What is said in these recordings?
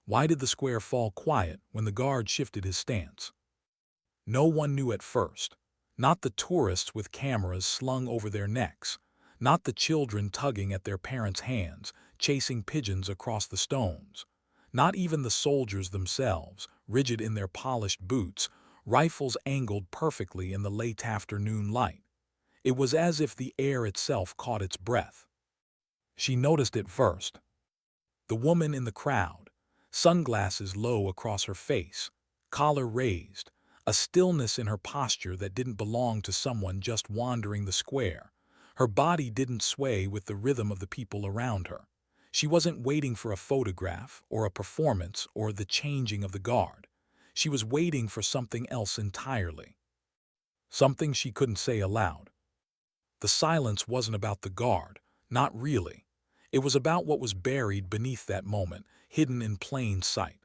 Why did the square fall quiet when the guard shifted his stance? No one knew at first. Not the tourists with cameras slung over their necks. Not the children tugging at their parents' hands, chasing pigeons across the stones. Not even the soldiers themselves, rigid in their polished boots, rifles angled perfectly in the late afternoon light. It was as if the air itself caught its breath. She noticed it first. The woman in the crowd, sunglasses low across her face, collar raised, a stillness in her posture that didn't belong to someone just wandering the square. Her body didn't sway with the rhythm of the people around her. She wasn't waiting for a photograph or a performance or the changing of the guard. She was waiting for something else entirely. Something she couldn't say aloud. The silence wasn't about the guard, not really. It was about what was buried beneath that moment, hidden in plain sight.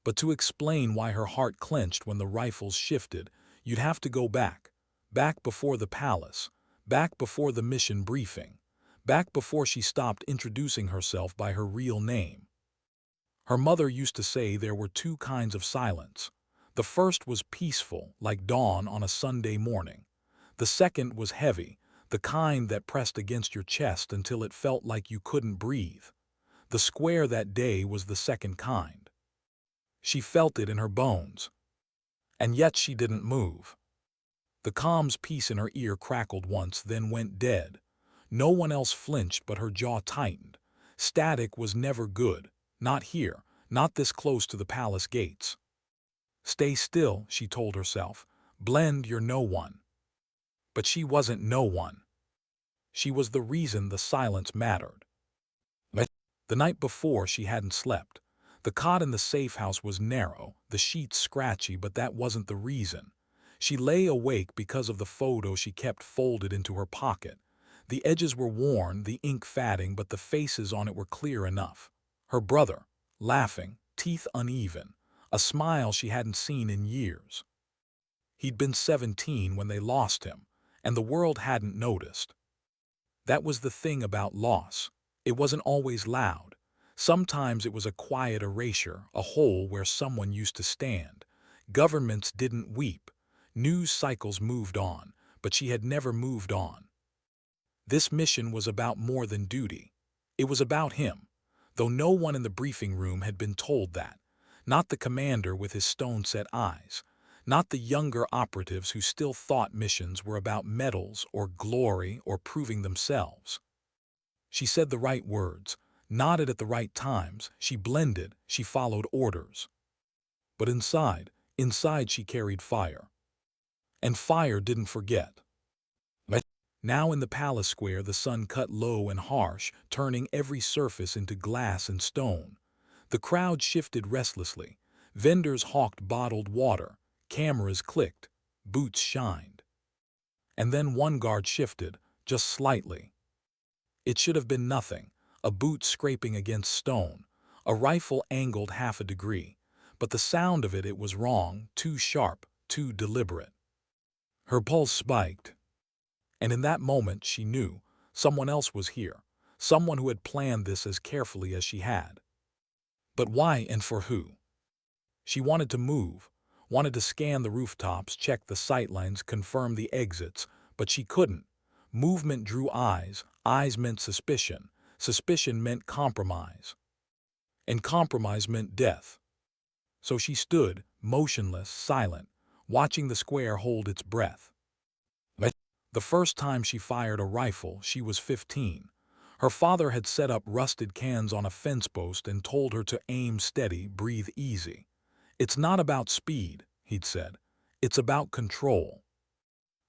But to explain why her heart clenched when the rifles shifted, you'd have to go back. Back before the palace. Back before the mission briefing. Back before she stopped introducing herself by her real name. Her mother used to say there were two kinds of silence. The first was peaceful, like dawn on a Sunday morning. The second was heavy, the kind that pressed against your chest until it felt like you couldn't breathe. The square that day was the second kind. She felt it in her bones. And yet she didn't move. The calm's piece in her ear crackled once, then went dead. No one else flinched, but her jaw tightened. Static was never good. Not here, not this close to the palace gates. Stay still, she told herself. Blend, you're no one. But she wasn't no one. She was the reason the silence mattered. The night before she hadn't slept. The cot in the safe house was narrow, the sheets scratchy, but that wasn't the reason. She lay awake because of the photo she kept folded into her pocket. The edges were worn, the ink fading, but the faces on it were clear enough. Her brother, laughing, teeth uneven, a smile she hadn't seen in years. He'd been 17 when they lost him, and the world hadn't noticed. That was the thing about loss. It wasn't always loud. Sometimes it was a quiet erasure, a hole where someone used to stand. Governments didn't weep. News cycles moved on, but she had never moved on. This mission was about more than duty. It was about him, though no one in the briefing room had been told that. Not the commander with his stone-set eyes. Not the younger operatives who still thought missions were about medals or glory or proving themselves. She said the right words, nodded at the right times, she blended, she followed orders. But inside she carried fire. And fire didn't forget. Now in the palace square the sun cut low and harsh, turning every surface into glass and stone. The crowd shifted restlessly. Vendors hawked bottled water. Cameras clicked. Boots shined. And then one guard shifted, just slightly. It should have been nothing, a boot scraping against stone, a rifle angled half a degree, but the sound of it was wrong, too sharp, too deliberate. Her pulse spiked. And in that moment she knew someone else was here, someone who had planned this as carefully as she had. But why and for who? She wanted to move, wanted to scan the rooftops, check the sightlines, confirm the exits, but she couldn't. Movement drew eyes, eyes meant suspicion, suspicion meant compromise. And compromise meant death. So she stood, motionless, silent, watching the square hold its breath. The first time she fired a rifle, she was 15. Her father had set up rusted cans on a fence post and told her to aim steady, breathe easy. It's not about speed, he'd said. It's about control.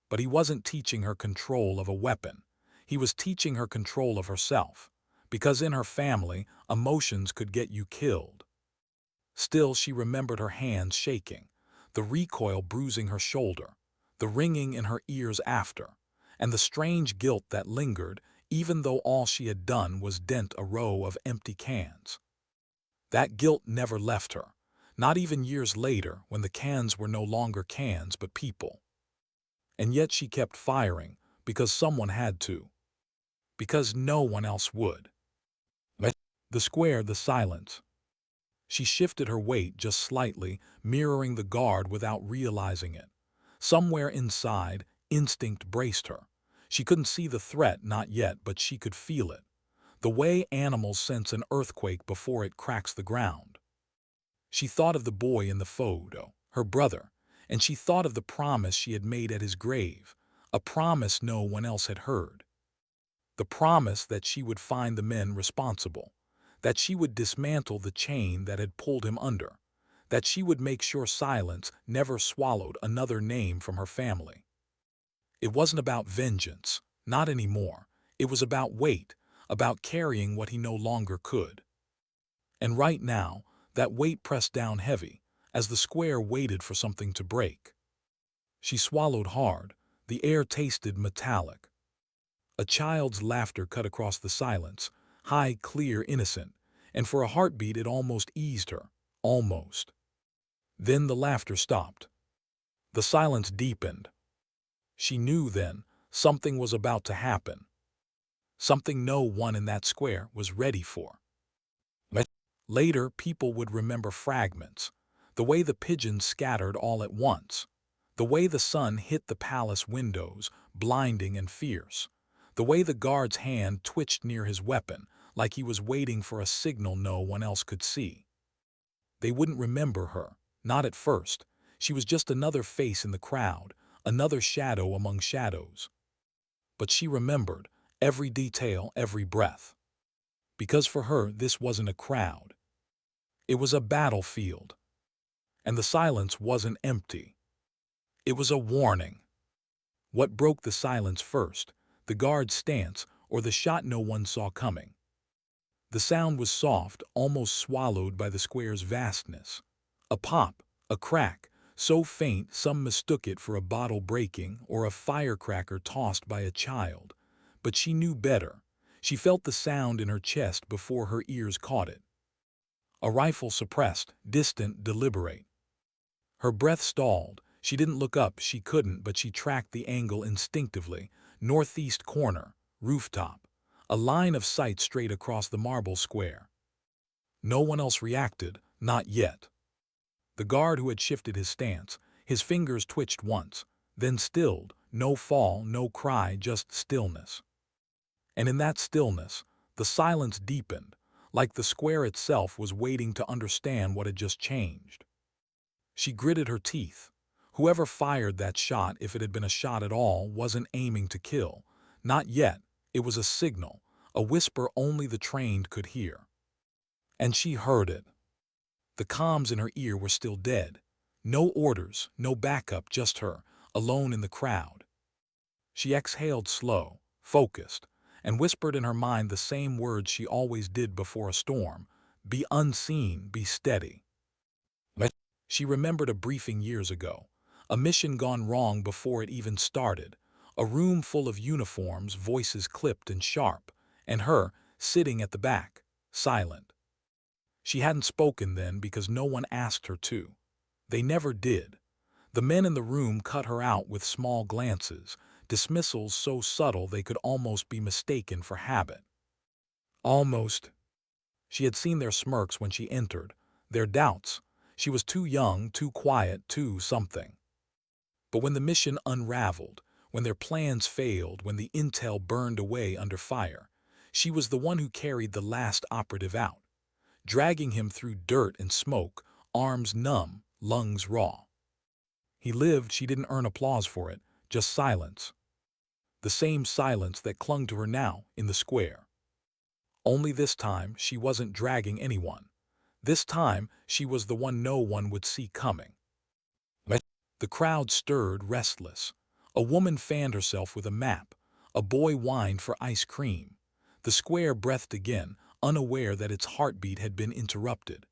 But he wasn't teaching her control of a weapon. He was teaching her control of herself. Because in her family, emotions could get you killed. Still, she remembered her hands shaking, the recoil bruising her shoulder, the ringing in her ears after, and the strange guilt that lingered even though all she had done was dent a row of empty cans. That guilt never left her, not even years later when the cans were no longer cans but people. And yet she kept firing because someone had to. Because no one else would. The square, the silence. She shifted her weight just slightly, mirroring the guard without realizing it. Somewhere inside, instinct braced her. She couldn't see the threat, not yet, but she could feel it. The way animals sense an earthquake before it cracks the ground. She thought of the boy in the photo, her brother, and she thought of the promise she had made at his grave, a promise no one else had heard. The promise that she would find the men responsible, that she would dismantle the chain that had pulled him under, that she would make sure silence never swallowed another name from her family. It wasn't about vengeance, not anymore. It was about weight, about carrying what he no longer could. And right now, that weight pressed down heavy, as the square waited for something to break. She swallowed hard. The air tasted metallic. A child's laughter cut across the silence, high, clear, innocent, and for a heartbeat it almost eased her. Almost. Then the laughter stopped. The silence deepened. She knew then something was about to happen. Something no one in that square was ready for. Later, people would remember fragments, the way the pigeons scattered all at once, the way the sun hit the palace windows, blinding and fierce, the way the guard's hand twitched near his weapon, like he was waiting for a signal no one else could see. They wouldn't remember her, not at first. She was just another face in the crowd, another shadow among shadows. But she remembered every detail, every breath. Because for her, this wasn't a crowd. It was a battlefield. And the silence wasn't empty. It was a warning. What broke the silence first? The guard's stance or the shot no one saw coming? The sound was soft, almost swallowed by the square's vastness. A pop, a crack, so faint some mistook it for a bottle breaking or a firecracker tossed by a child. But she knew better. She felt the sound in her chest before her ears caught it. A rifle suppressed, distant, deliberate. Her breath stalled. She didn't look up, she couldn't, but she tracked the angle instinctively. Northeast corner, rooftop. A line of sight straight across the marble square. No one else reacted, not yet. The guard who had shifted his stance, his fingers twitched once, then stilled, no fall, no cry, just stillness. And in that stillness, the silence deepened, like the square itself was waiting to understand what had just changed. She gritted her teeth. Whoever fired that shot, if it had been a shot at all, wasn't aiming to kill. Not yet. It was a signal, a whisper only the trained could hear. And she heard it. The comms in her ear were still dead. No orders, no backup, just her, alone in the crowd. She exhaled slow, focused, and whispered in her mind the same words she always did before a storm. Be unseen, be steady. She remembered a briefing years ago, a mission gone wrong before it even started, a room full of uniforms, voices clipped and sharp, and her, sitting at the back, silent. She hadn't spoken then because no one asked her to. They never did. The men in the room cut her out with small glances, dismissals so subtle they could almost be mistaken for habit. Almost. She had seen their smirks when she entered, their doubts. She was too young, too quiet, too something. But when the mission unraveled, when their plans failed, when the intel burned away under fire, she was the one who carried the last operative out, dragging him through dirt and smoke, arms numb, lungs raw. He lived. She didn't earn applause for it, just silence. The same silence that clung to her now in the square. Only this time she wasn't dragging anyone. This time she was the one no one would see coming. The crowd stirred, restless. A woman fanned herself with a map. A boy whined for ice cream. The square breathed again, unaware that its heartbeat had been interrupted.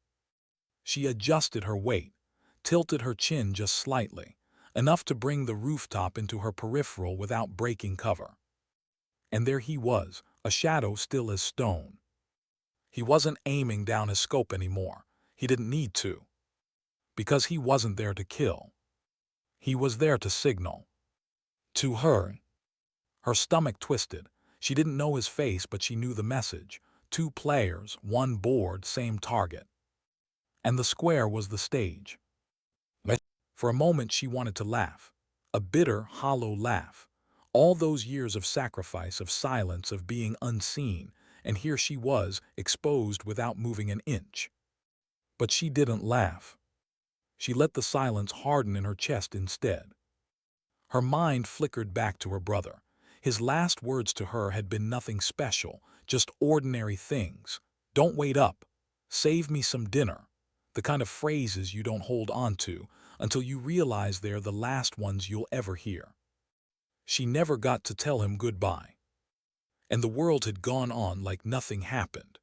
She adjusted her weight, tilted her chin just slightly, enough to bring the rooftop into her peripheral without breaking cover. And there he was, a shadow still as stone. He wasn't aiming down his scope anymore. He didn't need to. Because he wasn't there to kill. He was there to signal. To her. Her stomach twisted. She didn't know his face, but she knew the message. 2 players, 1 board, same target. and the square was the stage. For a moment she wanted to laugh, a bitter, hollow laugh. All those years of sacrifice, of silence, of being unseen, and here she was, exposed without moving an inch. But she didn't laugh. She let the silence harden in her chest instead. Her mind flickered back to her brother. His last words to her had been nothing special, just ordinary things. Don't wait up. Save me some dinner. The kind of phrases you don't hold on to until you realize they're the last ones you'll ever hear. She never got to tell him goodbye. And the world had gone on like nothing happened.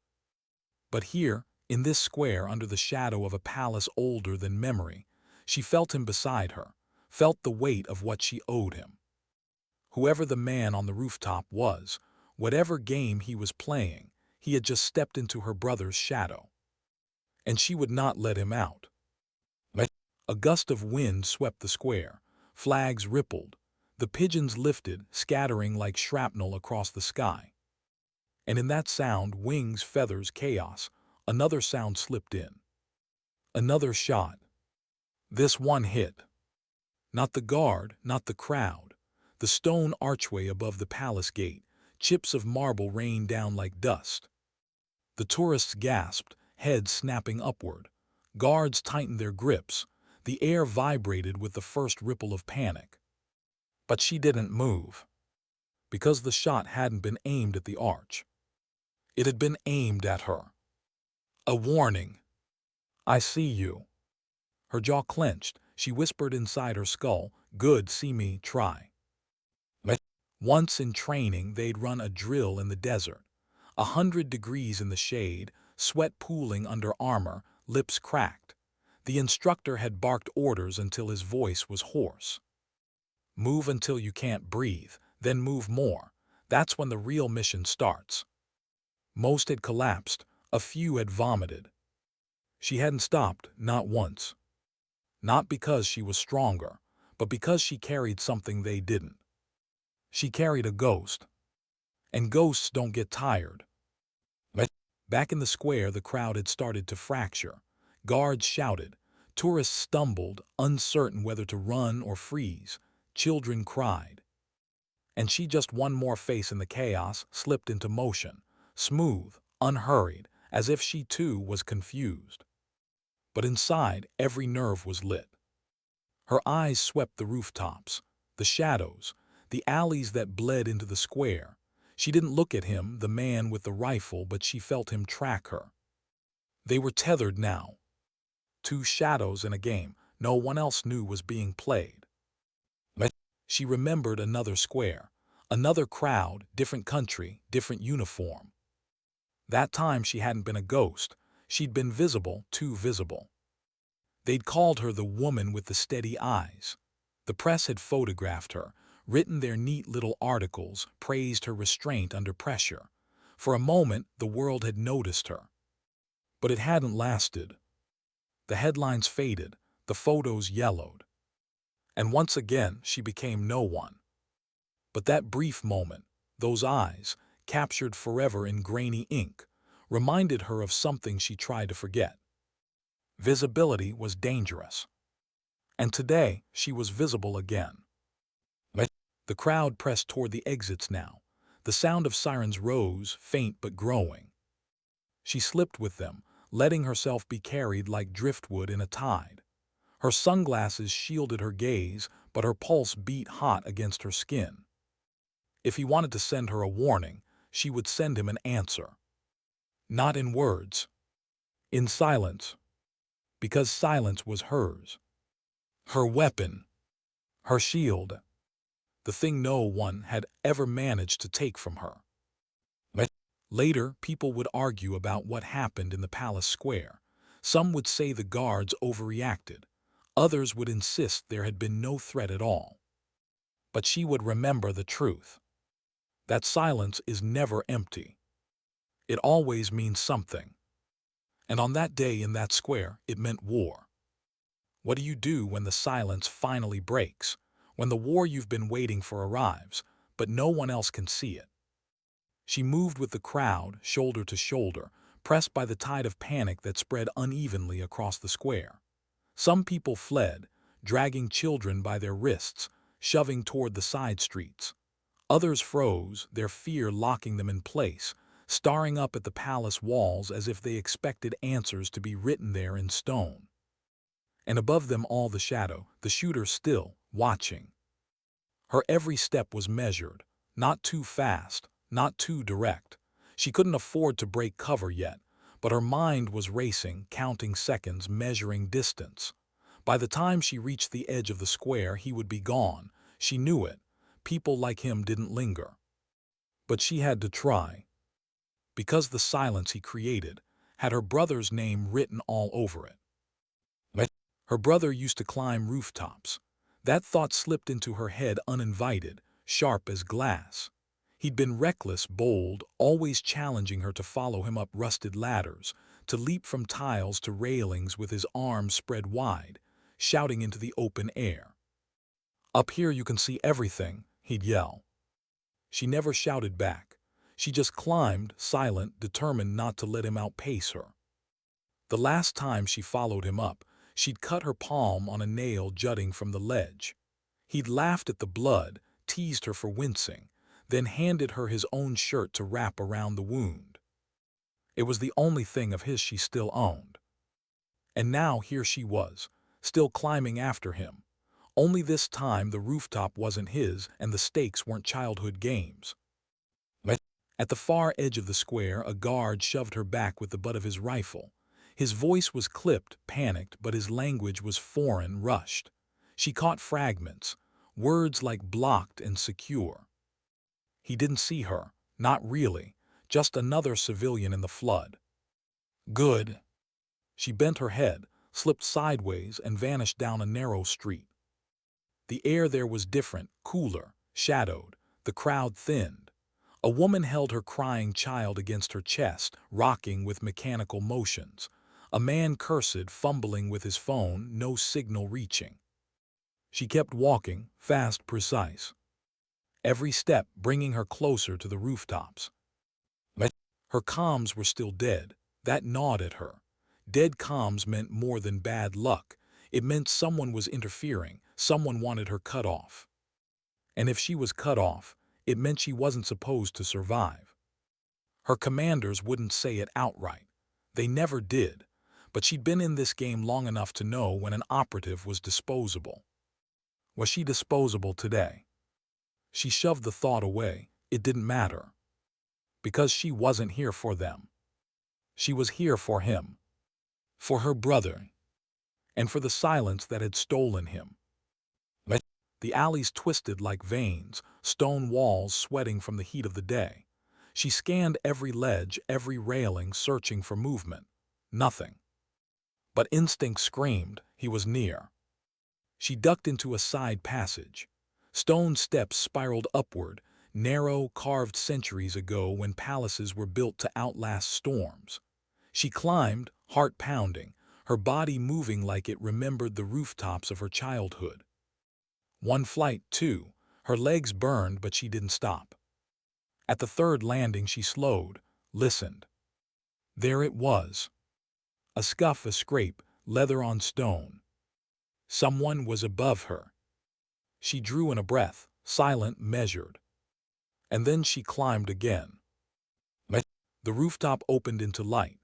But here, in this square under the shadow of a palace older than memory, she felt him beside her, felt the weight of what she owed him. Whoever the man on the rooftop was, whatever game he was playing, he had just stepped into her brother's shadow. And she would not let him out. A gust of wind swept the square. Flags rippled. The pigeons lifted, scattering like shrapnel across the sky. And in that sound, wings, feathers, chaos, another sound slipped in. Another shot. This one hit. Not the guard, not the crowd. The stone archway above the palace gate. Chips of marble rained down like dust. The tourists gasped, heads snapping upward. Guards tightened their grips. The air vibrated with the first ripple of panic. But she didn't move. Because the shot hadn't been aimed at the arch. It had been aimed at her. A warning. I see you. Her jaw clenched. She whispered inside her skull, good, see me, try. Once in training, they'd run a drill in the desert. 100 degrees in the shade, sweat pooling under armor, lips cracked. The instructor had barked orders until his voice was hoarse. Move until you can't breathe, then move more. That's when the real mission starts. Most had collapsed, a few had vomited. She hadn't stopped, not once. Not because she was stronger, but because she carried something they didn't. She carried a ghost. And ghosts don't get tired. Back in the square, the crowd had started to fracture. Guards shouted. Tourists stumbled, uncertain whether to run or freeze. Children cried. And she, just one more face in the chaos, slipped into motion, smooth, unhurried, as if she too was confused. But inside, every nerve was lit. Her eyes swept the rooftops, the shadows, the alleys that bled into the square. She didn't look at him, the man with the rifle, but she felt him track her. They were tethered now. Two shadows in a game no one else knew was being played. She remembered another square, another crowd, different country, different uniform. That time she hadn't been a ghost. She'd been visible, too visible. They'd called her the woman with the steady eyes. The press had photographed her, written their neat little articles, praised her restraint under pressure. For a moment, the world had noticed her. But it hadn't lasted. The headlines faded, the photos yellowed. And once again, she became no one. But that brief moment, those eyes, captured forever in grainy ink, reminded her of something she tried to forget. Visibility was dangerous. And today, she was visible again. The crowd pressed toward the exits now. The sound of sirens rose, faint but growing. She slipped with them, letting herself be carried like driftwood in a tide. Her sunglasses shielded her gaze, but her pulse beat hot against her skin. If he wanted to send her a warning, she would send him an answer. Not in words. In silence. Because silence was hers. Her weapon. Her shield. The thing no one had ever managed to take from her. Later, people would argue about what happened in the palace square. Some would say the guards overreacted. Others would insist there had been no threat at all. But she would remember the truth. That silence is never empty. It always means something. And on that day in that square, it meant war. What do you do when the silence finally breaks? When the war you've been waiting for arrives, but no one else can see it? She moved with the crowd, shoulder to shoulder, pressed by the tide of panic that spread unevenly across the square. Some people fled, dragging children by their wrists, shoving toward the side streets. Others froze, their fear locking them in place, staring up at the palace walls as if they expected answers to be written there in stone. And above them all the shadow, the shooter still, watching. Her every step was measured, not too fast, not too direct. She couldn't afford to break cover yet, but her mind was racing, counting seconds, measuring distance. By the time she reached the edge of the square, he would be gone. She knew it. People like him didn't linger. But she had to try. Because the silence he created had her brother's name written all over it. Her brother used to climb rooftops. That thought slipped into her head uninvited, sharp as glass. He'd been reckless, bold, always challenging her to follow him up rusted ladders, to leap from tiles to railings with his arms spread wide, shouting into the open air. "Up here you can see everything," he'd yell. She never shouted back. She just climbed, silent, determined not to let him outpace her. The last time she followed him up, she'd cut her palm on a nail jutting from the ledge. He'd laughed at the blood, teased her for wincing, then handed her his own shirt to wrap around the wound. It was the only thing of his she still owned. And now here she was, still climbing after him. Only this time the rooftop wasn't his and the stakes weren't childhood games. At the far edge of the square, a guard shoved her back with the butt of his rifle. His voice was clipped, panicked, but his language was foreign, rushed. She caught fragments, words like blocked and secure. He didn't see her, not really, just another civilian in the flood. Good. She bent her head, slipped sideways, and vanished down a narrow street. The air there was different, cooler, shadowed. The crowd thinned. A woman held her crying child against her chest, rocking with mechanical motions. A man cursed, fumbling with his phone, no signal reaching. She kept walking, fast, precise. Every step bringing her closer to the rooftops. Her comms were still dead. That gnawed at her. Dead comms meant more than bad luck. It meant someone was interfering, someone wanted her cut off. And if she was cut off, it meant she wasn't supposed to survive. Her commanders wouldn't say it outright. They never did. But she'd been in this game long enough to know when an operative was disposable. Was she disposable today? She shoved the thought away. It didn't matter. Because she wasn't here for them. She was here for him. For her brother. And for the silence that had stolen him. The alleys twisted like veins, stone walls sweating from the heat of the day. She scanned every ledge, every railing, searching for movement. Nothing. But instinct screamed he was near. She ducked into a side passage. Stone steps spiraled upward, narrow, carved centuries ago when palaces were built to outlast storms. She climbed, heart pounding, her body moving like it remembered the rooftops of her childhood. One flight, two. Her legs burned, but she didn't stop. At the third landing she slowed, listened. There it was. A scuff, a scrape, leather on stone. Someone was above her. She drew in a breath, silent, measured. And then she climbed again. The rooftop opened into light.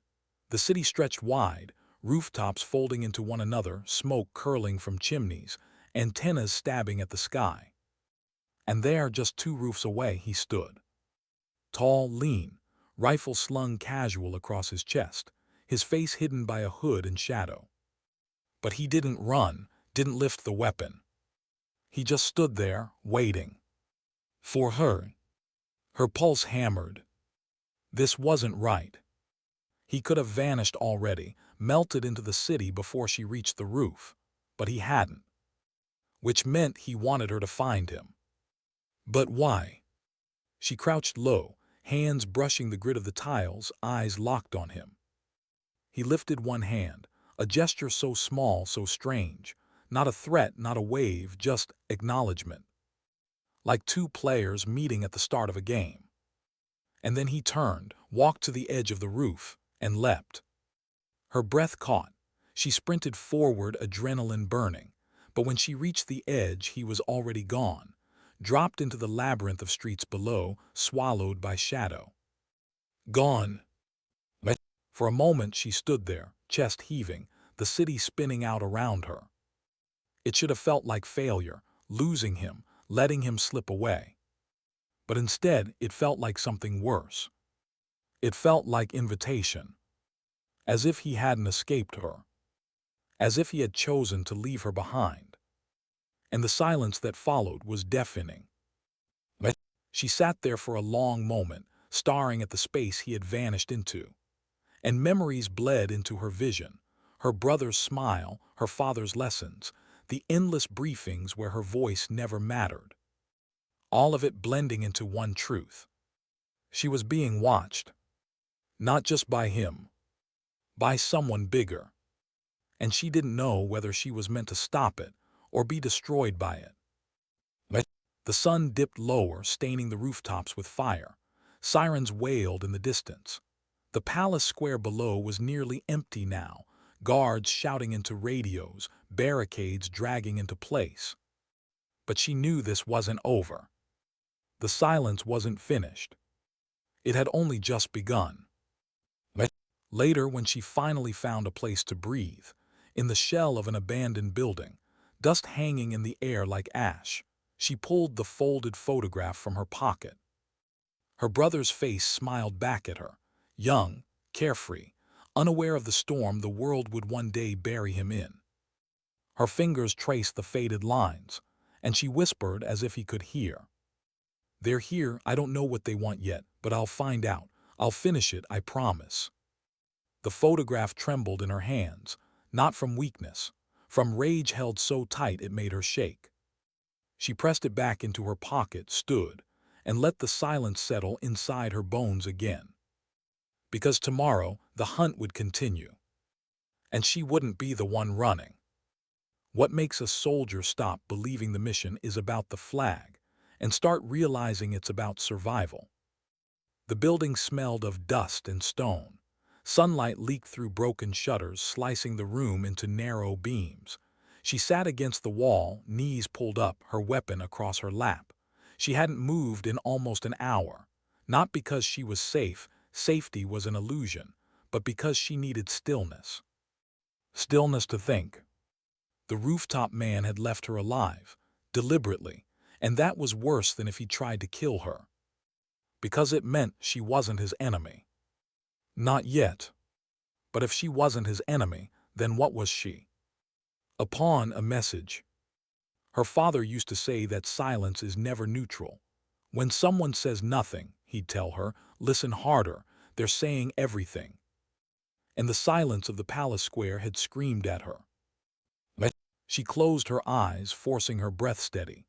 The city stretched wide, rooftops folding into one another, smoke curling from chimneys, antennas stabbing at the sky. And there, just 2 roofs away, he stood. Tall, lean, rifle slung casual across his chest, his face hidden by a hood and shadow. But he didn't run, didn't lift the weapon. He just stood there, waiting. For her. Her pulse hammered. This wasn't right. He could have vanished already, melted into the city before she reached the roof. But he hadn't. Which meant he wanted her to find him. But why? She crouched low, hands brushing the grit of the tiles, eyes locked on him. He lifted one hand, a gesture so small, so strange. Not a threat, not a wave, just acknowledgement. Like 2 players meeting at the start of a game. And then he turned, walked to the edge of the roof, and leapt. Her breath caught. She sprinted forward, adrenaline burning. But when she reached the edge, he was already gone, dropped into the labyrinth of streets below, swallowed by shadow. Gone. For a moment she stood there, chest heaving, the city spinning out around her. It should have felt like failure, losing him, letting him slip away. But instead, it felt like something worse. It felt like invitation. As if he hadn't escaped her. As if he had chosen to leave her behind. And the silence that followed was deafening. She sat there for a long moment, staring at the space he had vanished into. And memories bled into her vision. Her brother's smile, her father's lessons, the endless briefings where her voice never mattered. All of it blending into one truth. She was being watched. Not just by him. By someone bigger. And she didn't know whether she was meant to stop it or be destroyed by it. The sun dipped lower, staining the rooftops with fire. Sirens wailed in the distance. The palace square below was nearly empty now, guards shouting into radios, barricades dragging into place. But she knew this wasn't over. The silence wasn't finished. It had only just begun. Later, when she finally found a place to breathe, in the shell of an abandoned building, dust hanging in the air like ash, she pulled the folded photograph from her pocket. Her brother's face smiled back at her, young, carefree, unaware of the storm the world would one day bury him in. Her fingers traced the faded lines, and she whispered as if he could hear. "They're here, I don't know what they want yet, but I'll find out. I'll finish it, I promise." The photograph trembled in her hands, not from weakness, from rage held so tight it made her shake. She pressed it back into her pocket, stood, and let the silence settle inside her bones again. Because tomorrow, the hunt would continue. And she wouldn't be the one running. What makes a soldier stop believing the mission is about the flag and start realizing it's about survival? The building smelled of dust and stone. Sunlight leaked through broken shutters, slicing the room into narrow beams. She sat against the wall, knees pulled up, her weapon across her lap. She hadn't moved in almost an hour, not because she was safe, safety was an illusion, but because she needed stillness. Stillness to think. The rooftop man had left her alive, deliberately, and that was worse than if he tried to kill her. Because it meant she wasn't his enemy. Not yet. But if she wasn't his enemy, then what was she? A pawn, a message. Her father used to say that silence is never neutral. When someone says nothing, he'd tell her, listen harder, they're saying everything. And the silence of the palace square had screamed at her. She closed her eyes, forcing her breath steady,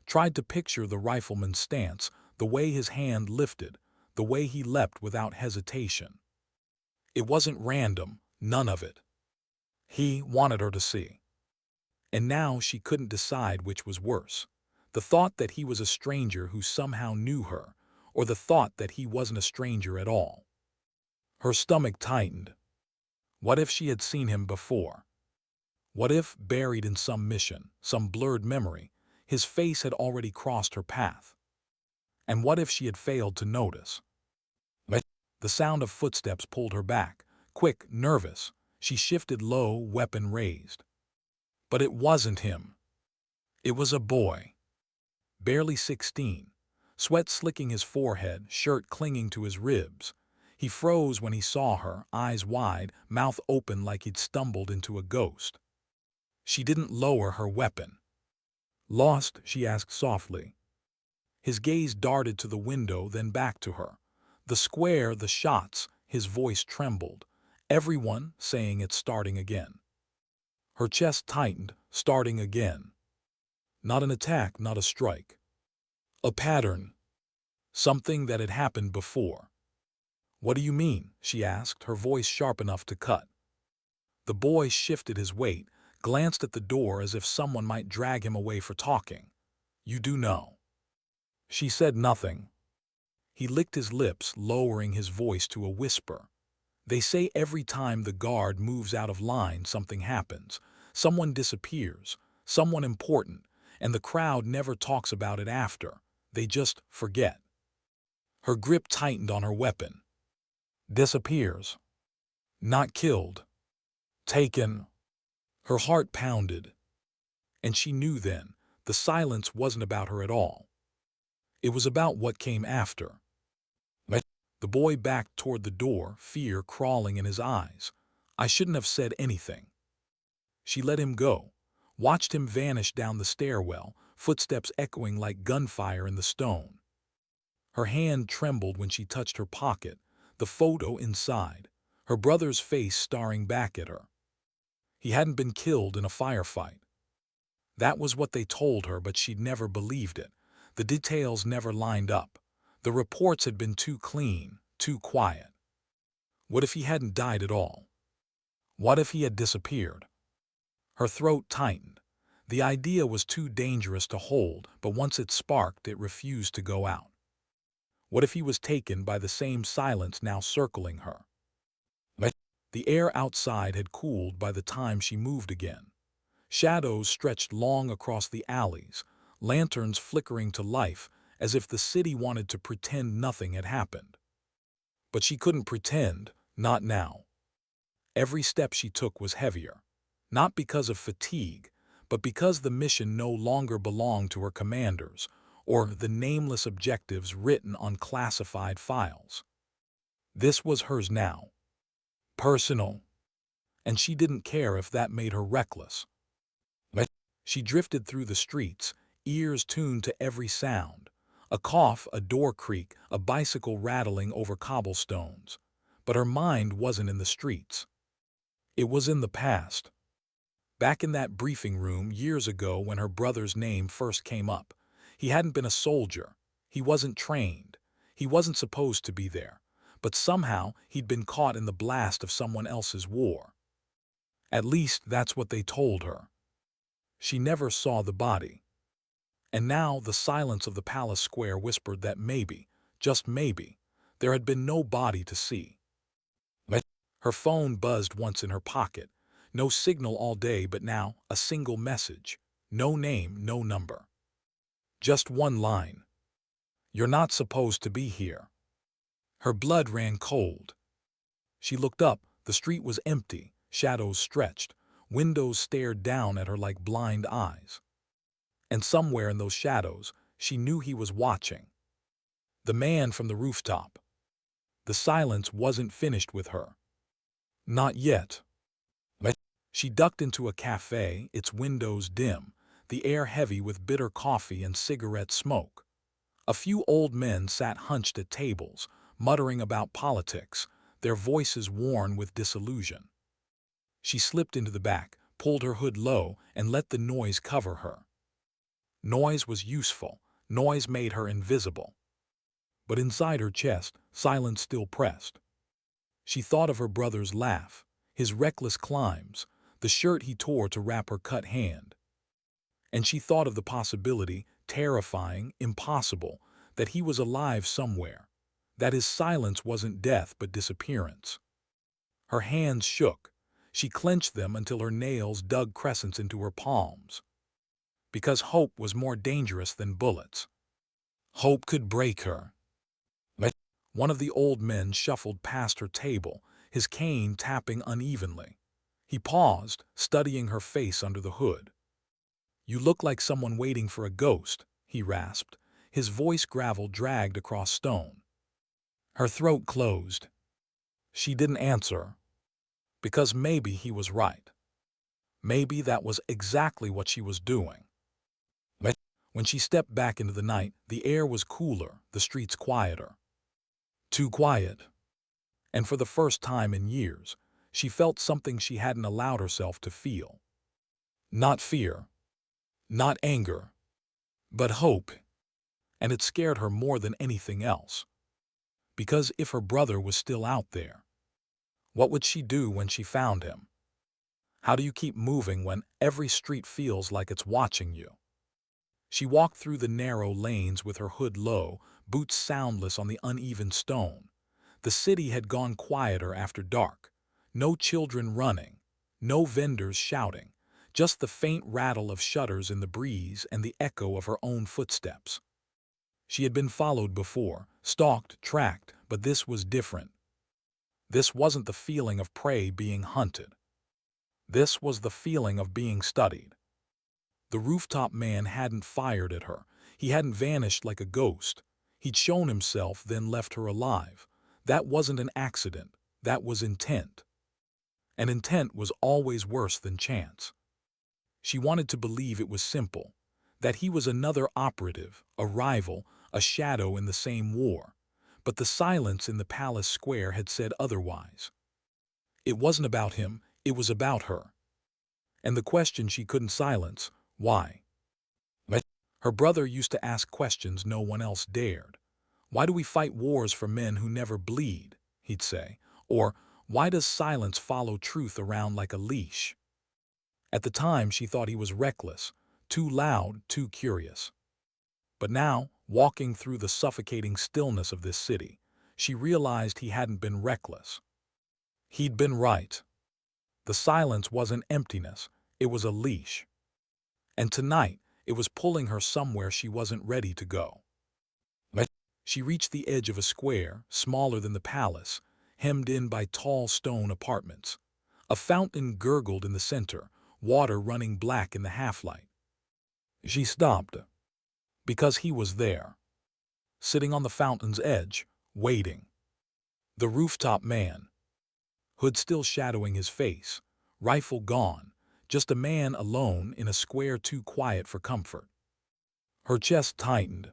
tried to picture the rifleman's stance, the way his hand lifted, the way he leapt without hesitation. It wasn't random, none of it. He wanted her to see. And now she couldn't decide which was worse, the thought that he was a stranger who somehow knew her, or the thought that he wasn't a stranger at all. Her stomach tightened. What if she had seen him before? What if, buried in some mission, some blurred memory, his face had already crossed her path? And what if she had failed to notice? The sound of footsteps pulled her back, quick, nervous. She shifted low, weapon raised. But it wasn't him. It was a boy. Barely 16, sweat slicking his forehead, shirt clinging to his ribs. He froze when he saw her, eyes wide, mouth open like he'd stumbled into a ghost. She didn't lower her weapon. "Lost?" she asked softly. His gaze darted to the window, then back to her. The square, the shots, his voice trembled. Everyone saying it's starting again. Her chest tightened, starting again. Not an attack, not a strike. A pattern. Something that had happened before. "What do you mean?" she asked, her voice sharp enough to cut. The boy shifted his weight, glanced at the door as if someone might drag him away for talking. "You do know." She said nothing. He licked his lips, lowering his voice to a whisper. They say every time the guard moves out of line, something happens. Someone disappears, someone important, and the crowd never talks about it after. They just forget. Her grip tightened on her weapon. Disappears. Not killed. Taken. Her heart pounded. And she knew then, the silence wasn't about her at all. It was about what came after. The boy backed toward the door, fear crawling in his eyes. I shouldn't have said anything. She let him go, watched him vanish down the stairwell, footsteps echoing like gunfire in the stone. Her hand trembled when she touched her pocket, the photo inside, her brother's face staring back at her. He hadn't been killed in a firefight. That was what they told her, but she'd never believed it. The details never lined up. The reports had been too clean, too quiet. What if he hadn't died at all? What if he had disappeared? Her throat tightened. The idea was too dangerous to hold, but once it sparked, it refused to go out. What if he was taken by the same silence now circling her? The air outside had cooled by the time she moved again. Shadows stretched long across the alleys, lanterns flickering to life, as if the city wanted to pretend nothing had happened. But she couldn't pretend, not now. Every step she took was heavier, not because of fatigue, but because the mission no longer belonged to her commanders, or the nameless objectives written on classified files. This was hers now. Personal. And she didn't care if that made her reckless. She drifted through the streets, ears tuned to every sound. A cough, a door creak, a bicycle rattling over cobblestones. But her mind wasn't in the streets. It was in the past. Back in that briefing room years ago when her brother's name first came up. He hadn't been a soldier. He wasn't trained. He wasn't supposed to be there. But somehow he'd been caught in the blast of someone else's war. At least that's what they told her. She never saw the body. And now the silence of the palace square whispered that maybe, just maybe, there had been no body to see. Her phone buzzed once in her pocket. No signal all day, but now a single message. No name, no number. Just one line. You're not supposed to be here. Her blood ran cold. She looked up. The street was empty. Shadows stretched. Windows stared down at her like blind eyes. And somewhere in those shadows, she knew he was watching. The man from the rooftop. The silence wasn't finished with her. Not yet. She ducked into a cafe, its windows dim, the air heavy with bitter coffee and cigarette smoke. A few old men sat hunched at tables, muttering about politics, their voices worn with disillusion. She slipped into the back, pulled her hood low, and let the noise cover her. Noise was useful. Noise made her invisible. But inside her chest, silence still pressed. She thought of her brother's laugh, his reckless climbs, the shirt he tore to wrap her cut hand. And she thought of the possibility, terrifying, impossible, that he was alive somewhere, that his silence wasn't death but disappearance. Her hands shook. She clenched them until her nails dug crescents into her palms. Because hope was more dangerous than bullets. Hope could break her. One of the old men shuffled past her table, his cane tapping unevenly. He paused, studying her face under the hood. You look like someone waiting for a ghost, he rasped. His voice gravel dragged across stone. Her throat closed. She didn't answer. Because maybe he was right. Maybe that was exactly what she was doing. When she stepped back into the night, the air was cooler, the streets quieter. Too quiet. And for the first time in years, she felt something she hadn't allowed herself to feel. Not fear. Not anger. But hope. And it scared her more than anything else. Because if her brother was still out there, what would she do when she found him? How do you keep moving when every street feels like it's watching you? She walked through the narrow lanes with her hood low, boots soundless on the uneven stone. The city had gone quieter after dark. No children running, no vendors shouting, just the faint rattle of shutters in the breeze and the echo of her own footsteps. She had been followed before, stalked, tracked, but this was different. This wasn't the feeling of prey being hunted. This was the feeling of being studied. The rooftop man hadn't fired at her. He hadn't vanished like a ghost. He'd shown himself, then left her alive. That wasn't an accident. That was intent. And intent was always worse than chance. She wanted to believe it was simple, that he was another operative, a rival, a shadow in the same war. But the silence in the palace square had said otherwise. It wasn't about him, it was about her. And the question she couldn't silence, why? Her brother used to ask questions no one else dared. Why do we fight wars for men who never bleed, he'd say. Or, why does silence follow truth around like a leash? At the time, she thought he was reckless, too loud, too curious. But now, walking through the suffocating stillness of this city, she realized he hadn't been reckless. He'd been right. The silence wasn't emptiness, it was a leash. And tonight, it was pulling her somewhere she wasn't ready to go. She reached the edge of a square, smaller than the palace, hemmed in by tall stone apartments. A fountain gurgled in the center, water running black in the half-light. She stopped, because he was there, sitting on the fountain's edge, waiting. The rooftop man, hood still shadowing his face, rifle gone, just a man alone in a square too quiet for comfort. Her chest tightened.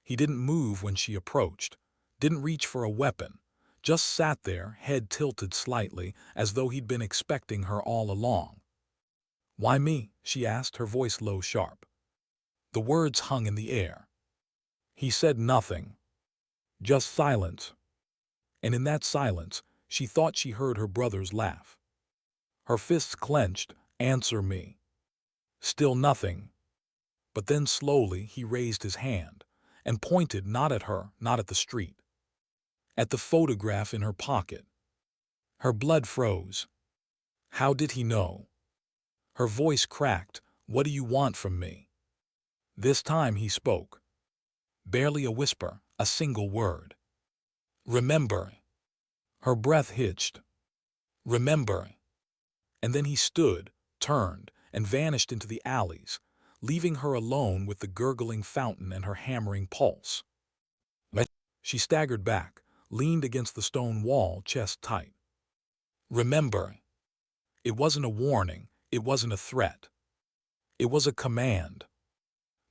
He didn't move when she approached, didn't reach for a weapon, just sat there, head tilted slightly, as though he'd been expecting her all along. "Why me?" she asked, her voice low, sharp. The words hung in the air. He said nothing, just silence. And in that silence, she thought she heard her brother's laugh. Her fists clenched. "Answer me." Still nothing. But then slowly he raised his hand and pointed not at her, not at the street, at the photograph in her pocket. Her blood froze. How did he know? Her voice cracked. "What do you want from me?" This time he spoke. Barely a whisper, a single word. "Remember." Her breath hitched. "Remember." And then he stood, turned, and vanished into the alleys, leaving her alone with the gurgling fountain and her hammering pulse. She staggered back, leaned against the stone wall, chest tight. "Remember." It wasn't a warning, it wasn't a threat. It was a command.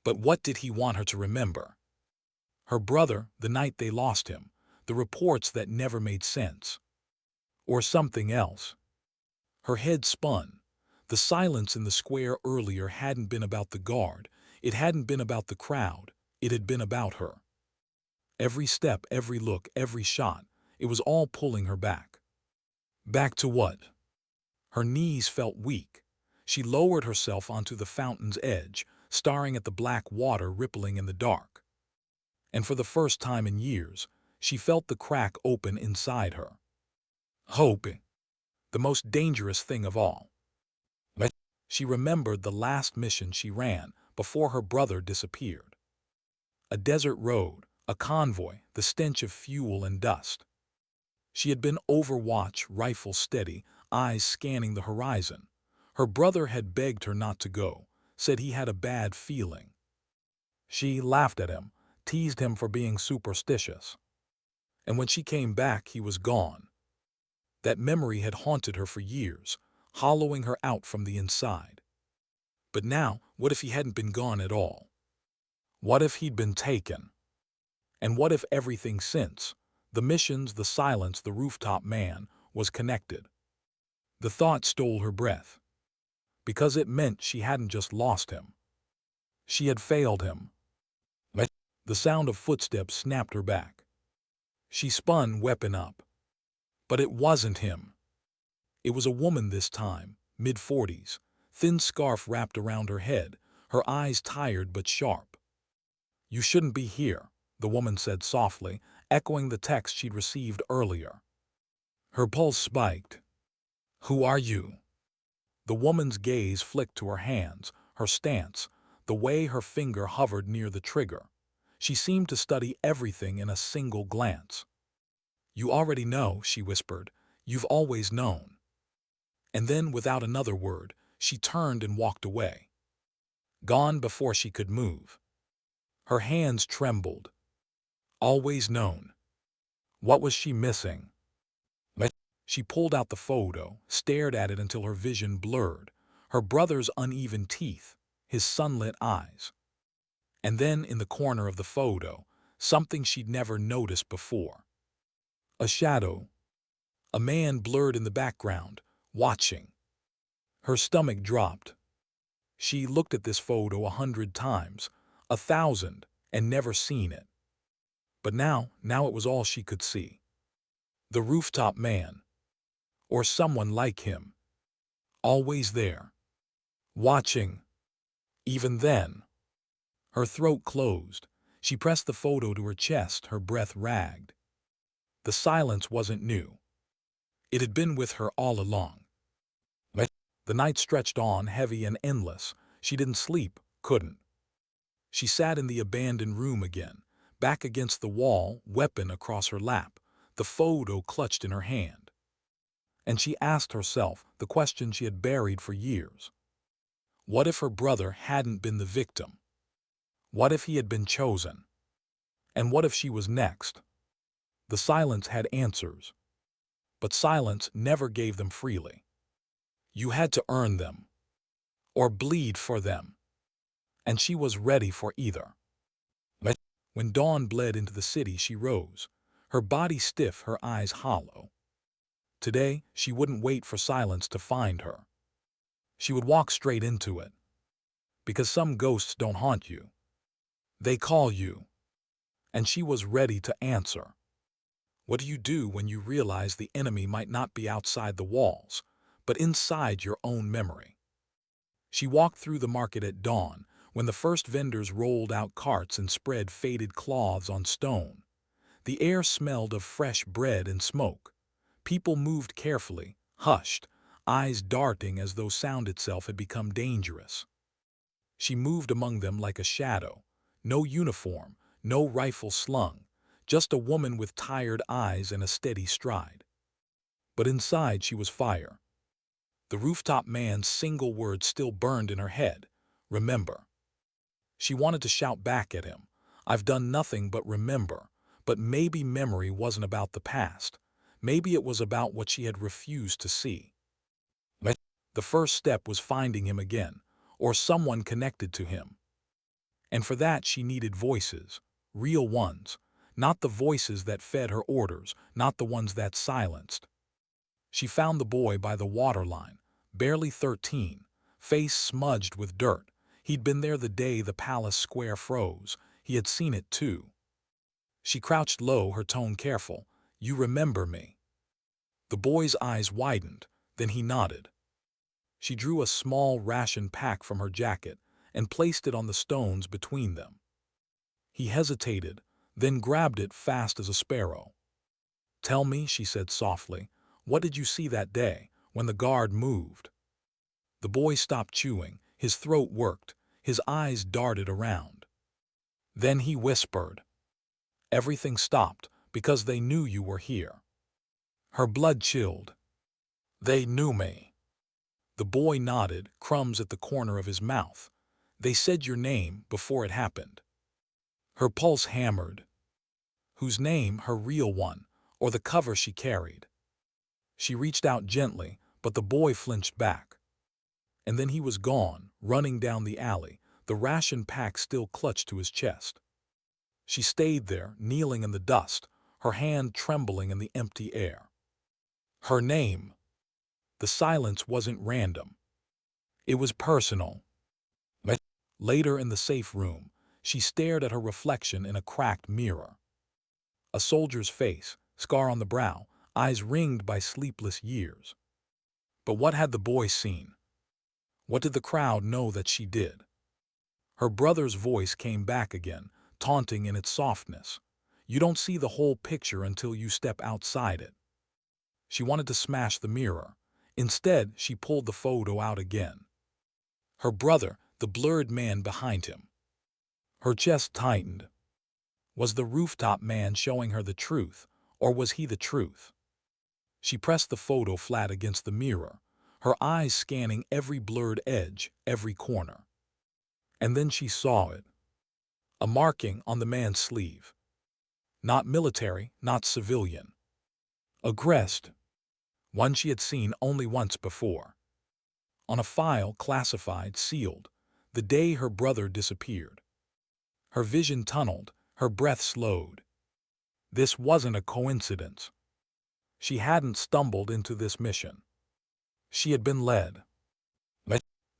But what did he want her to remember? Her brother, the night they lost him, the reports that never made sense. Or something else. Her head spun. The silence in the square earlier hadn't been about the guard, it hadn't been about the crowd, it had been about her. Every step, every look, every shot, it was all pulling her back. Back to what? Her knees felt weak. She lowered herself onto the fountain's edge, staring at the black water rippling in the dark. And for the first time in years, she felt the crack open inside her. Hope, the most dangerous thing of all. She remembered the last mission she ran before her brother disappeared. A desert road, a convoy, the stench of fuel and dust. She had been overwatch, rifle steady, eyes scanning the horizon. Her brother had begged her not to go, said he had a bad feeling. She laughed at him, teased him for being superstitious. And when she came back, he was gone. That memory had haunted her for years, hollowing her out from the inside. But now, what if he hadn't been gone at all? What if he'd been taken? And what if everything since, the missions, the silence, the rooftop man, was connected? The thought stole her breath. Because it meant she hadn't just lost him. She had failed him. The sound of footsteps snapped her back. She spun, weapon up. But it wasn't him. It was a woman this time, mid-40s, thin scarf wrapped around her head, her eyes tired but sharp. "You shouldn't be here," the woman said softly, echoing the text she'd received earlier. Her pulse spiked. "Who are you?" The woman's gaze flicked to her hands, her stance, the way her finger hovered near the trigger. She seemed to study everything in a single glance. "You already know," she whispered. "You've always known." And then, without another word, she turned and walked away. Gone before she could move. Her hands trembled. Always known. What was she missing? She pulled out the photo, stared at it until her vision blurred. Her brother's uneven teeth, his sunlit eyes. And then, in the corner of the photo, something she'd never noticed before. A shadow. A man blurred in the background, watching. Her stomach dropped. She looked at this photo 100 times, 1,000, and never seen it. But now it was all she could see. The rooftop man. Or someone like him. Always there. Watching. Even then. Her throat closed. She pressed the photo to her chest, her breath ragged. The silence wasn't new. It had been with her all along. The night stretched on, heavy and endless. She didn't sleep, couldn't. She sat in the abandoned room again, back against the wall, weapon across her lap, the photo clutched in her hand. And she asked herself the question she had buried for years. What if her brother hadn't been the victim? What if he had been chosen? And what if she was next? The silence had answers. But silence never gave them freely. You had to earn them. Or bleed for them. And she was ready for either. When dawn bled into the city, she rose, her body stiff, her eyes hollow. Today, she wouldn't wait for silence to find her. She would walk straight into it. Because some ghosts don't haunt you. They call you. And she was ready to answer. What do you do when you realize the enemy might not be outside the walls, but inside your own memory? She walked through the market at dawn, when the first vendors rolled out carts and spread faded cloths on stone. The air smelled of fresh bread and smoke. People moved carefully, hushed, eyes darting as though sound itself had become dangerous. She moved among them like a shadow. No uniform, no rifle slung, just a woman with tired eyes and a steady stride. But inside she was fire. The rooftop man's single word still burned in her head. Remember. She wanted to shout back at him. I've done nothing but remember. But maybe memory wasn't about the past. Maybe it was about what she had refused to see. The first step was finding him again, or someone connected to him. And for that she needed voices, real ones, not the voices that fed her orders, not the ones that silenced. She found the boy by the waterline, barely 13, face smudged with dirt. He'd been there the day the palace square froze. He had seen it too. She crouched low, her tone careful. You remember me. The boy's eyes widened, then he nodded. She drew a small ration pack from her jacket and placed it on the stones between them. He hesitated, then grabbed it fast as a sparrow. Tell me, she said softly, what did you see that day, when the guard moved? The boy stopped chewing, his throat worked, his eyes darted around. Then he whispered. Everything stopped, because they knew you were here. Her blood chilled. They knew me. The boy nodded, crumbs at the corner of his mouth. They said your name before it happened. Her pulse hammered. Whose name, her real one, or the cover she carried? She reached out gently, but the boy flinched back. And then he was gone, running down the alley, the ration pack still clutched to his chest. She stayed there, kneeling in the dust, her hand trembling in the empty air. Her name. The silence wasn't random. It was personal. Later in the safe room, she stared at her reflection in a cracked mirror. A soldier's face, scar on the brow, eyes ringed by sleepless years. But what had the boy seen? What did the crowd know that she did? Her brother's voice came back again, taunting in its softness. You don't see the whole picture until you step outside it. She wanted to smash the mirror. Instead, she pulled the photo out again. Her brother, the blurred man behind him. Her chest tightened. Was the rooftop man showing her the truth, or was he the truth? She pressed the photo flat against the mirror, her eyes scanning every blurred edge, every corner. And then she saw it. A marking on the man's sleeve. Not military, not civilian. A crest. One she had seen only once before. On a file classified, sealed, the day her brother disappeared. Her vision tunneled, her breath slowed. This wasn't a coincidence. She hadn't stumbled into this mission. She had been led.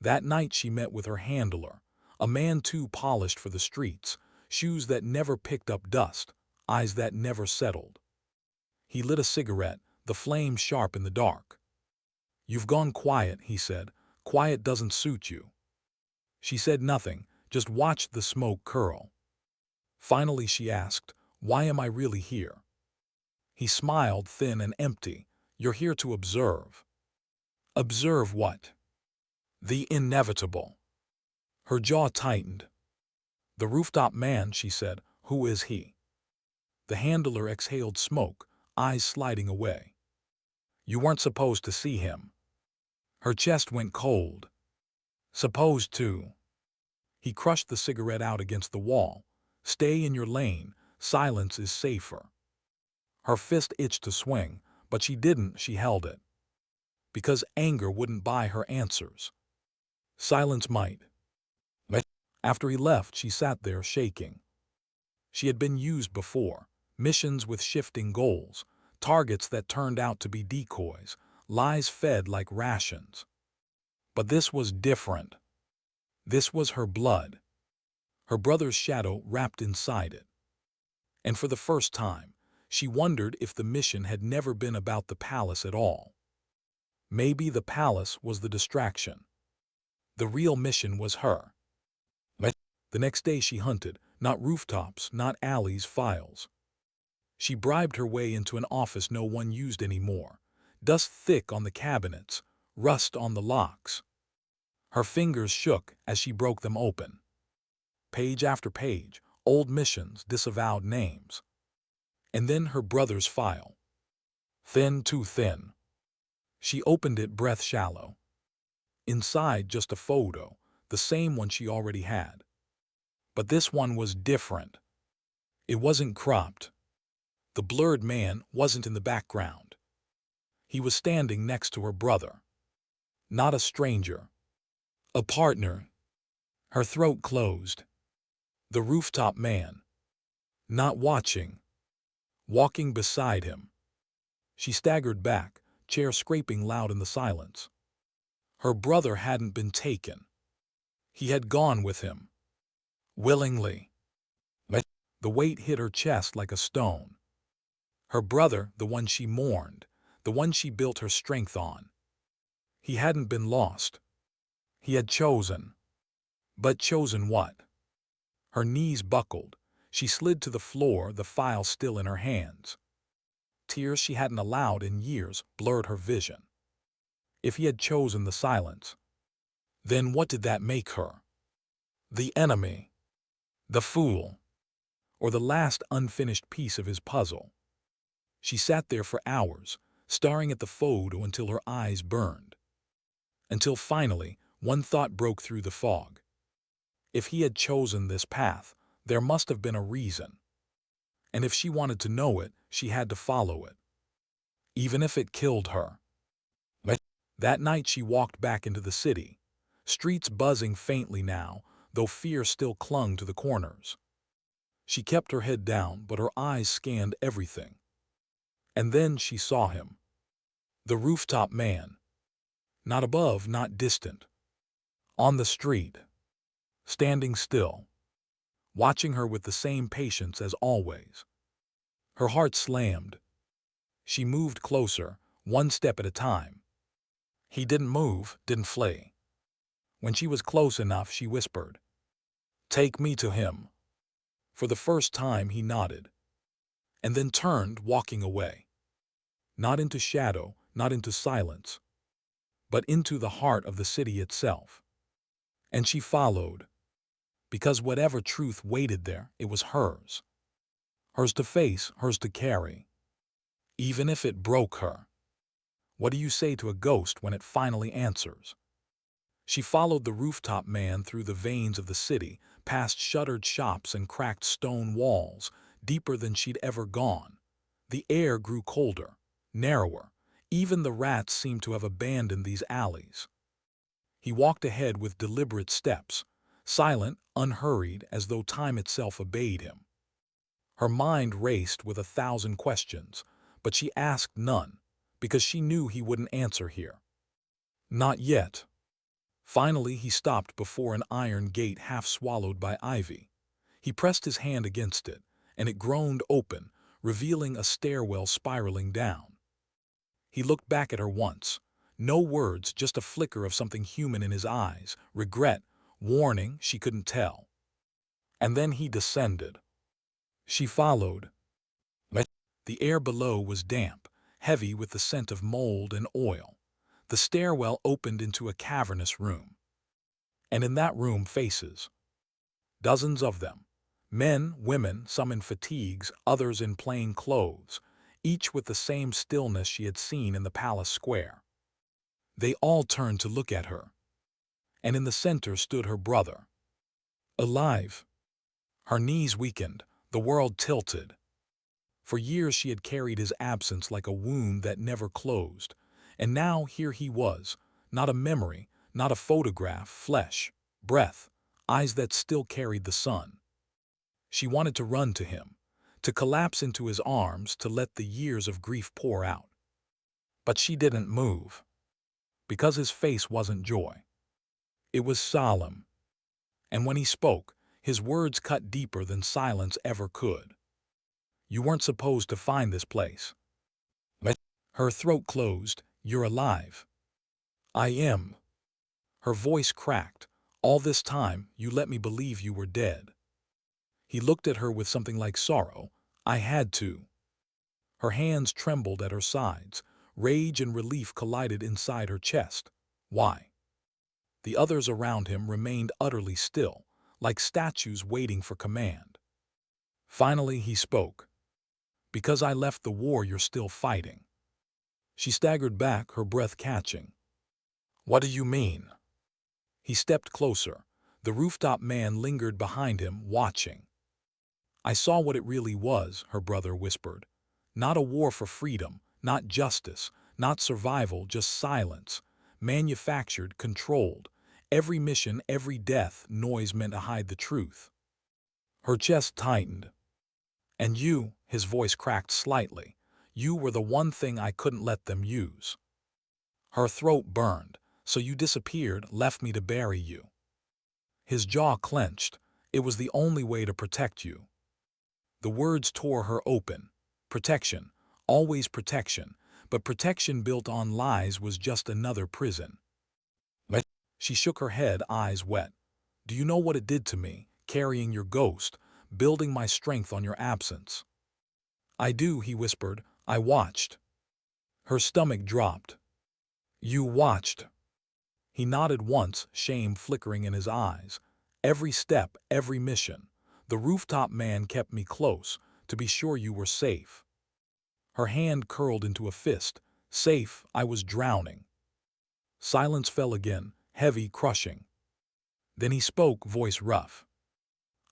That night she met with her handler, a man too polished for the streets, shoes that never picked up dust, eyes that never settled. He lit a cigarette, the flame sharp in the dark. "You've gone quiet," he said. "Quiet doesn't suit you." She said nothing, just watched the smoke curl. Finally she asked, "Why am I really here?" He smiled, thin and empty. "You're here to observe." "Observe what?" "The inevitable." Her jaw tightened. "The rooftop man," she said. "Who is he?" The handler exhaled smoke, eyes sliding away. "You weren't supposed to see him." Her chest went cold. "Supposed to." He crushed the cigarette out against the wall. "Stay in your lane. Silence is safer." Her fist itched to swing, but she didn't. She held it. Because anger wouldn't buy her answers. Silence might. After he left, she sat there shaking. She had been used before. Missions with shifting goals, targets that turned out to be decoys, lies fed like rations. But this was different. This was her blood. Her brother's shadow wrapped inside it. And for the first time, she wondered if the mission had never been about the palace at all. Maybe the palace was the distraction. The real mission was her. The next day she hunted, not rooftops, not alleys, files. She bribed her way into an office no one used anymore. Dust thick on the cabinets, rust on the locks. Her fingers shook as she broke them open. Page after page, old missions, disavowed names. And then her brother's file. Thin, too thin. She opened it, breath shallow. Inside, just a photo, the same one she already had. But this one was different. It wasn't cropped. The blurred man wasn't in the background. He was standing next to her brother. Not a stranger. A partner. Her throat closed. The rooftop man. Not watching. Walking beside him. She staggered back, chair scraping loud in the silence. Her brother hadn't been taken. He had gone with him. Willingly. The weight hit her chest like a stone. Her brother, the one she mourned, the one she built her strength on. He hadn't been lost. He had chosen. But chosen what? Her knees buckled. She slid to the floor, the file still in her hands. Tears she hadn't allowed in years blurred her vision. If he had chosen the silence, then what did that make her? The enemy. The fool. Or the last unfinished piece of his puzzle. She sat there for hours, staring at the photo until her eyes burned. Until finally, one thought broke through the fog. If he had chosen this path, there must have been a reason. And if she wanted to know it, she had to follow it. Even if it killed her. That night she walked back into the city, streets buzzing faintly now, though fear still clung to the corners. She kept her head down, but her eyes scanned everything. And then she saw him. The rooftop man. Not above, not distant. On the street. Standing still. Watching her with the same patience as always. Her heart slammed. She moved closer, one step at a time. He didn't move, didn't flee. When she was close enough, she whispered, "Take me to him." For the first time, he nodded. and then turned, walking away. Not into shadow, not into silence, but into the heart of the city itself. And she followed, because whatever truth waited there, it was hers. Hers to face, hers to carry, even if it broke her. What do you say to a ghost when it finally answers? She followed the rooftop man through the veins of the city, past shuttered shops and cracked stone walls, deeper than she'd ever gone. The air grew colder, narrower. Even the rats seemed to have abandoned these alleys. He walked ahead with deliberate steps, silent, unhurried, as though time itself obeyed him. Her mind raced with 1,000 questions, but she asked none, because she knew he wouldn't answer here. Not yet. Finally, he stopped before an iron gate half swallowed by ivy. He pressed his hand against it, and it groaned open, revealing a stairwell spiraling down. He looked back at her once. No words, just a flicker of something human in his eyes, regret, warning, she couldn't tell. And then he descended. She followed. The air below was damp, heavy with the scent of mold and oil. The stairwell opened into a cavernous room. And in that room, faces. Dozens of them. Men, women, some in fatigues, others in plain clothes, each with the same stillness she had seen in the palace square. They all turned to look at her. And in the center stood her brother. Alive. Her knees weakened, the world tilted. For years she had carried his absence like a wound that never closed. And now here he was, not a memory, not a photograph, flesh, breath, eyes that still carried the sun. She wanted to run to him, to collapse into his arms, to let the years of grief pour out. But she didn't move, because his face wasn't joy. It was solemn. And when he spoke, his words cut deeper than silence ever could. You weren't supposed to find this place. Her throat closed. You're alive. I am. Her voice cracked. All this time, you let me believe you were dead. He looked at her with something like sorrow. I had to. Her hands trembled at her sides. Rage and relief collided inside her chest. Why? The others around him remained utterly still, like statues waiting for command. Finally, he spoke. Because I left the war you're still fighting. She staggered back, her breath catching. What do you mean? He stepped closer. The rooftop man lingered behind him, watching. I saw what it really was, her brother whispered. Not a war for freedom, not justice, not survival, just silence. Manufactured, controlled. Every mission, every death, noise meant to hide the truth. Her chest tightened. And you, his voice cracked slightly, you were the one thing I couldn't let them use. Her throat burned. So you disappeared, left me to bury you. His jaw clenched. It was the only way to protect you. The words tore her open. Protection, always protection, but protection built on lies was just another prison. She shook her head, eyes wet. Do you know what it did to me, carrying your ghost, building my strength on your absence? I do, he whispered. I watched. Her stomach dropped. You watched. He nodded once, shame flickering in his eyes. Every step, every mission. The rooftop man kept me close, to be sure you were safe. Her hand curled into a fist. Safe, I was drowning. Silence fell again, heavy, crushing. Then he spoke, voice rough.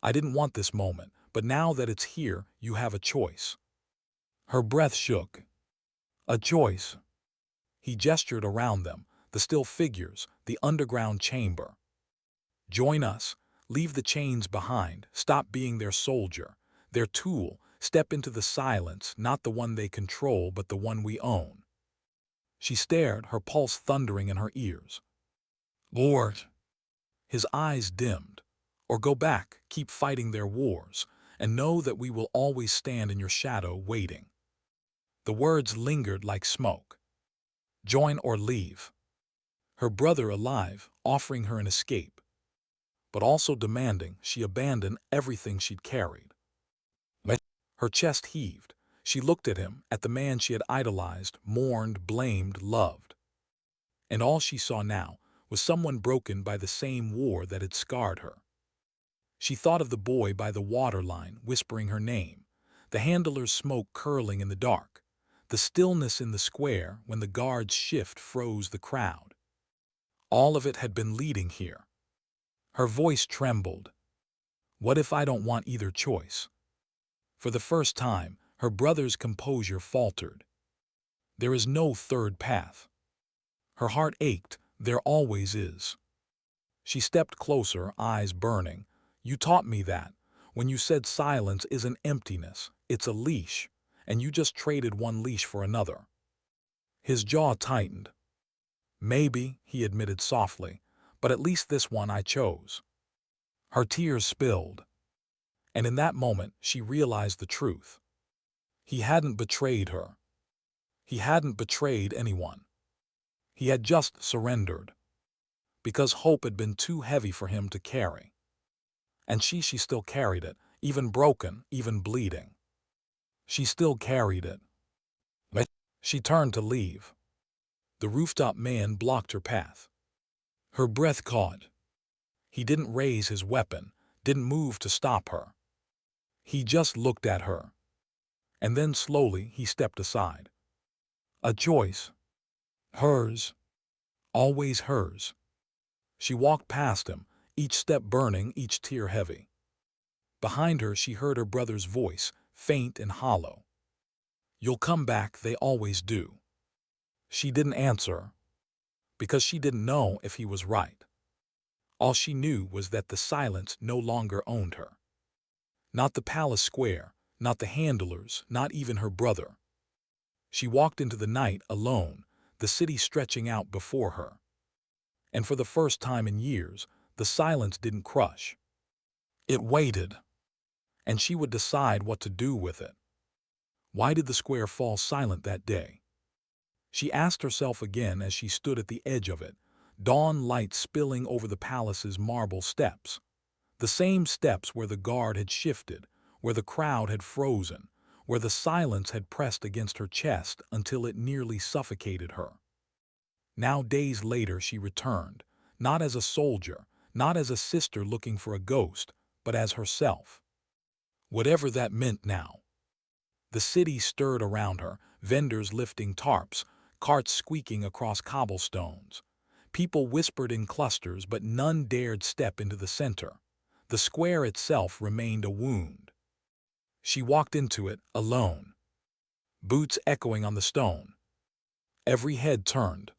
I didn't want this moment, but now that it's here, you have a choice. Her breath shook. A choice. He gestured around them, the still figures, the underground chamber. Join us, leave the chains behind, stop being their soldier, their tool, step into the silence, not the one they control, but the one we own. She stared, her pulse thundering in her ears. Lord. His eyes dimmed. Or go back, keep fighting their wars, and know that we will always stand in your shadow waiting. The words lingered like smoke. Join or leave. Her brother alive, offering her an escape, but also demanding she abandon everything she'd carried. Her chest heaved. She looked at him, at the man she had idolized, mourned, blamed, loved. And all she saw now was someone broken by the same war that had scarred her. She thought of the boy by the waterline whispering her name, the handler's smoke curling in the dark, the stillness in the square when the guard's shift froze the crowd. All of it had been leading here. Her voice trembled. What if I don't want either choice? For the first time, her brother's composure faltered. There is no third path. Her heart ached. There always is. She stepped closer, eyes burning. You taught me that, when you said silence isn't emptiness, it's a leash, and you just traded one leash for another. His jaw tightened. Maybe, he admitted softly, but at least this one I chose. Her tears spilled. And in that moment, she realized the truth. He hadn't betrayed her. He hadn't betrayed anyone. He had just surrendered. Because hope had been too heavy for him to carry. And she still carried it, even broken, even bleeding. She still carried it. But she turned to leave. The rooftop man blocked her path. Her breath caught. He didn't raise his weapon, didn't move to stop her. He just looked at her. And then slowly he stepped aside. A choice. Hers. Always hers. She walked past him, each step burning, each tear heavy. Behind her she heard her brother's voice, faint and hollow. You'll come back, they always do. She didn't answer, because she didn't know if he was right. All she knew was that the silence no longer owned her. Not the palace square, not the handlers, not even her brother. She walked into the night alone, the city stretching out before her. And for the first time in years, the silence didn't crush. It waited. And she would decide what to do with it. Why did the square fall silent that day? She asked herself again as she stood at the edge of it, dawn light spilling over the palace's marble steps. The same steps where the guard had shifted, where the crowd had frozen, where the silence had pressed against her chest until it nearly suffocated her. Now, days later, she returned, not as a soldier, not as a sister looking for a ghost, but as herself. Whatever that meant now. The city stirred around her, vendors lifting tarps, carts squeaking across cobblestones. People whispered in clusters, but none dared step into the center. The square itself remained a wound. She walked into it alone. Boots echoing on the stone. Every head turned.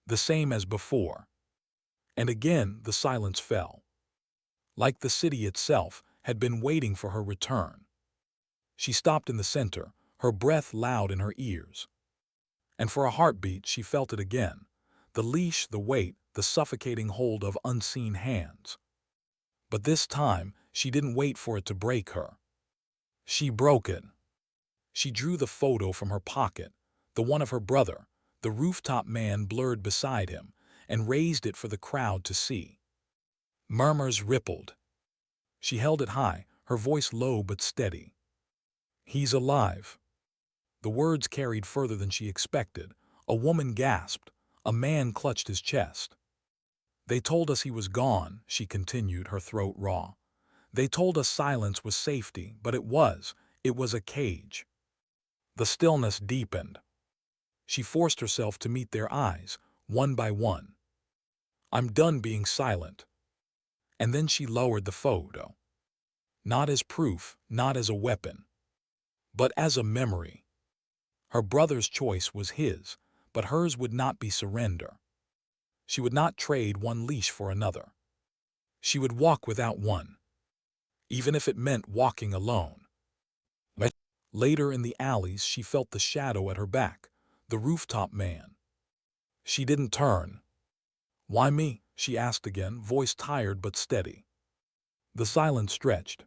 The same as before. And again the silence fell. Like the city itself had been waiting for her return. She stopped in the center, her breath loud in her ears. And for a heartbeat she felt it again. The leash, the weight, the suffocating hold of unseen hands. But this time she didn't wait for it to break her. She broke it. She drew the photo from her pocket, the one of her brother, the rooftop man blurred beside him, and raised it for the crowd to see. Murmurs rippled. She held it high, her voice low but steady. He's alive. The words carried further than she expected. A woman gasped. A man clutched his chest. They told us he was gone, she continued, her throat raw. They told us silence was safety, but it was a cage. The stillness deepened. She forced herself to meet their eyes, one by one. I'm done being silent. And then she lowered the photo. Not as proof, not as a weapon, but as a memory. Her brother's choice was his, but hers would not be surrender. She would not trade one leash for another. She would walk without one, even if it meant walking alone. But later in the alleys she felt the shadow at her back, the rooftop man. She didn't turn. Why me? She asked again, voice tired but steady. The silence stretched.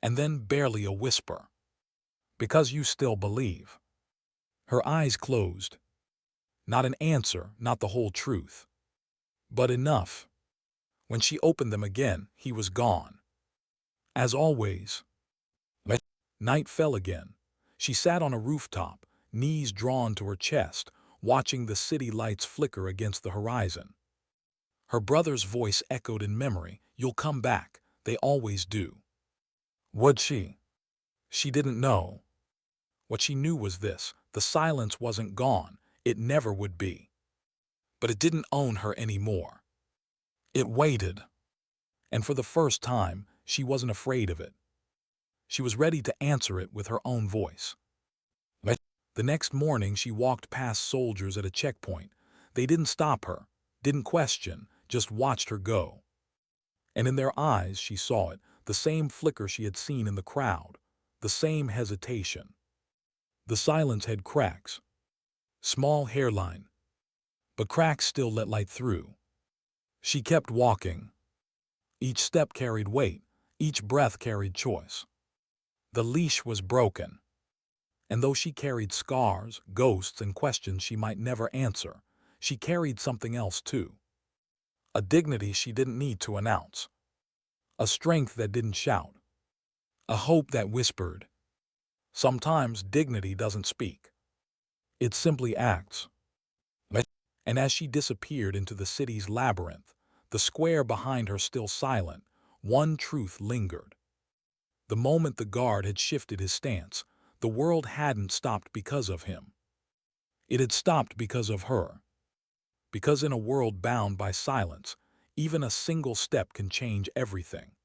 And then barely a whisper. Because you still believe. Her eyes closed. Not an answer, not the whole truth. But enough. When she opened them again, he was gone. As always. But night fell again. She sat on a rooftop, knees drawn to her chest, watching the city lights flicker against the horizon. Her brother's voice echoed in memory, "You'll come back, they always do." Would she? She didn't know. What she knew was this: the silence wasn't gone, it never would be. But it didn't own her anymore. It waited. And for the first time, she wasn't afraid of it. She was ready to answer it with her own voice. The next morning, she walked past soldiers at a checkpoint. They didn't stop her, didn't question, just watched her go. And in their eyes, she saw it, the same flicker she had seen in the crowd, the same hesitation. The silence had cracks, small hairline, but cracks still let light through. She kept walking. Each step carried weight, each breath carried choice. The leash was broken. And though she carried scars, ghosts, and questions she might never answer, she carried something else too. A dignity she didn't need to announce. A strength that didn't shout. A hope that whispered. Sometimes dignity doesn't speak. It simply acts. And as she disappeared into the city's labyrinth, the square behind her still silent, one truth lingered. The moment the guard had shifted his stance, the world hadn't stopped because of him. It had stopped because of her. Because in a world bound by silence, even a single step can change everything.